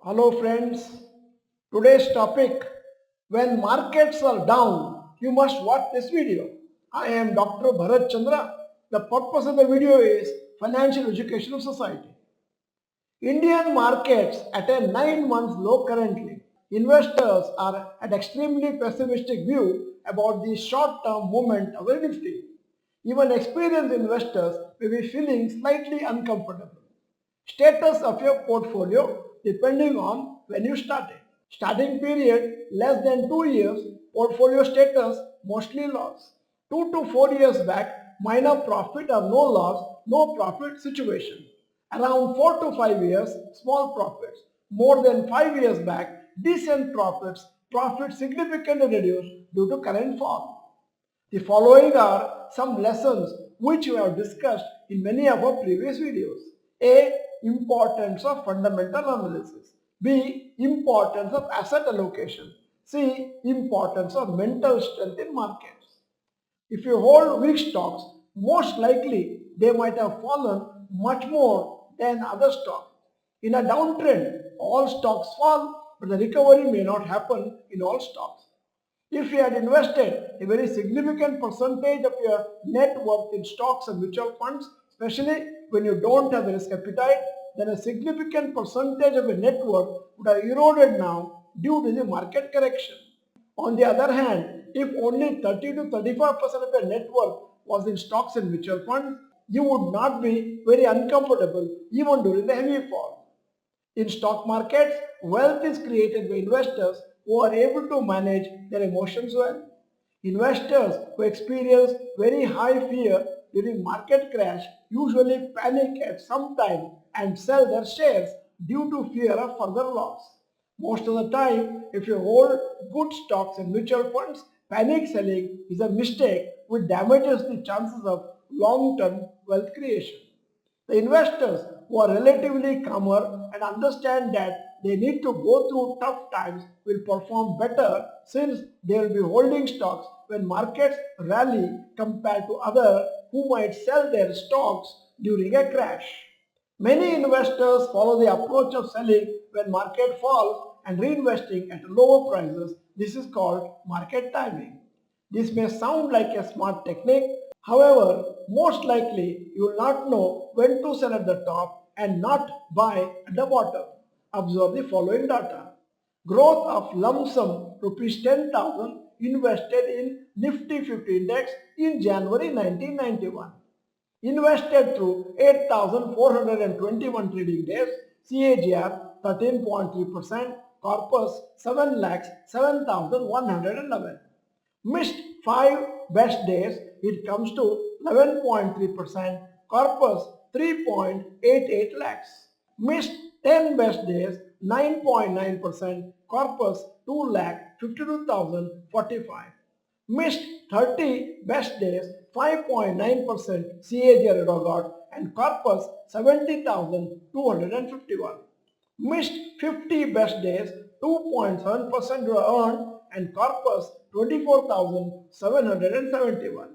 Hello friends, today's topic, when markets are down, you must watch this video. I am Dr. Bharath Chandra. The purpose of the video is financial education of society. Indian markets at a 9-month low currently. Investors are at extremely pessimistic view about the short-term movement of the Nifty. Even experienced investors may be feeling slightly uncomfortable. Status of your portfolio depending on when you started. Starting period less than 2 years, portfolio status mostly loss. 2 to 4 years back, minor profit or no loss, no profit situation. Around 4 to 5 years, small profits. More than 5 years back, decent profits, profits significantly reduced due to current fall. The following are some lessons which we have discussed in many of our previous videos. A. Importance of fundamental analysis. B. Importance of asset allocation. C. Importance of mental strength in markets. If you hold weak stocks, most likely they might have fallen much more than other stocks. In a downtrend, all stocks fall, but the recovery may not happen in all stocks. If you had invested a very significant percentage of your net worth in stocks and mutual funds, especially when you don't have the risk appetite, then a significant percentage of your net worth would have eroded now due to the market correction. On the other hand, if only 30 to 35% of your net worth was in stocks and mutual funds, you would not be very uncomfortable even during the heavy fall. In stock markets, wealth is created by investors who are able to manage their emotions well. Investors who experience very high fear during market crash usually panic at some time and sell their shares due to fear of further loss. Most of the time, if you hold good stocks and mutual funds, panic selling is a mistake which damages the chances of long-term wealth creation. The investors who are relatively calmer and understand that they need to go through tough times will perform better since they will be holding stocks when markets rally compared to others who might sell their stocks during a crash. Many investors follow the approach of selling when market falls and reinvesting at lower prices. This is called market timing. This may sound like a smart technique. However, most likely you will not know when to sell at the top and not buy at the bottom. Observe the following data. Growth of lump sum rupees 10,000 invested in Nifty 50 index in January 1991. Invested through 8,421 trading days, CAGR 13.3%, corpus 7,07,111. Missed 5 best days, it comes to 11.3%, corpus 3.88 lakhs. Missed 10 best days, 9.9%, corpus 2 lakh 52,045. Missed 30 best days, 5.9% CAGR got and corpus 70,251. Missed 50 best days, 2.7% were earned and corpus 24,771.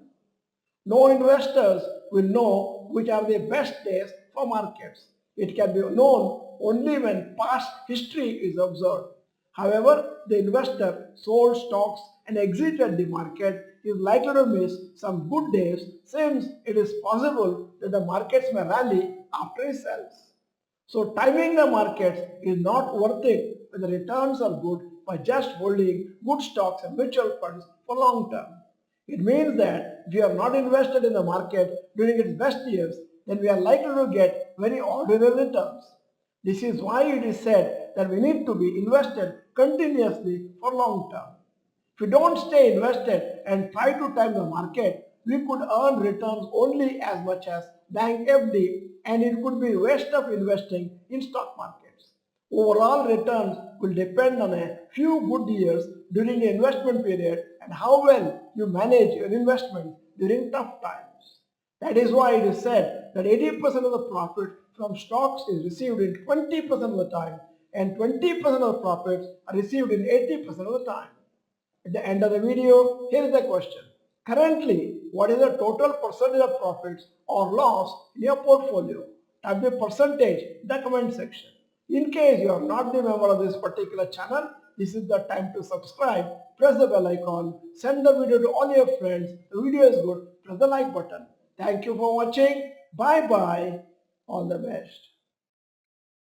No investors will know which are the best days for markets. It can be known only when past history is observed. However, the investor sold stocks and exited the market is likely to miss some good days since it is possible that the markets may rally after he sells. So timing the markets is not worth it when the returns are good by just holding good stocks and mutual funds for long term. It means that if you are not invested in the market during its best years, then we are likely to get very ordinary returns. This is why it is said that we need to be invested continuously for long term. If we don't stay invested and try to time the market, we could earn returns only as much as bank FD and it could be waste of investing in stock markets. Overall returns will depend on a few good years during the investment period and how well you manage your investment during tough times. That is why it is said that 80% of the profit from stocks is received in 20% of the time and 20% of the profits are received in 80% of the time. At the end of the video, here is the question. Currently, what is the total percentage of profits or loss in your portfolio? Type the percentage in the comment section. In case you are not the member of this particular channel, this is the time to subscribe. Press the bell icon. Send the video to all your friends. The video is good. Press the like button. Thank you for watching. Bye bye. All the best.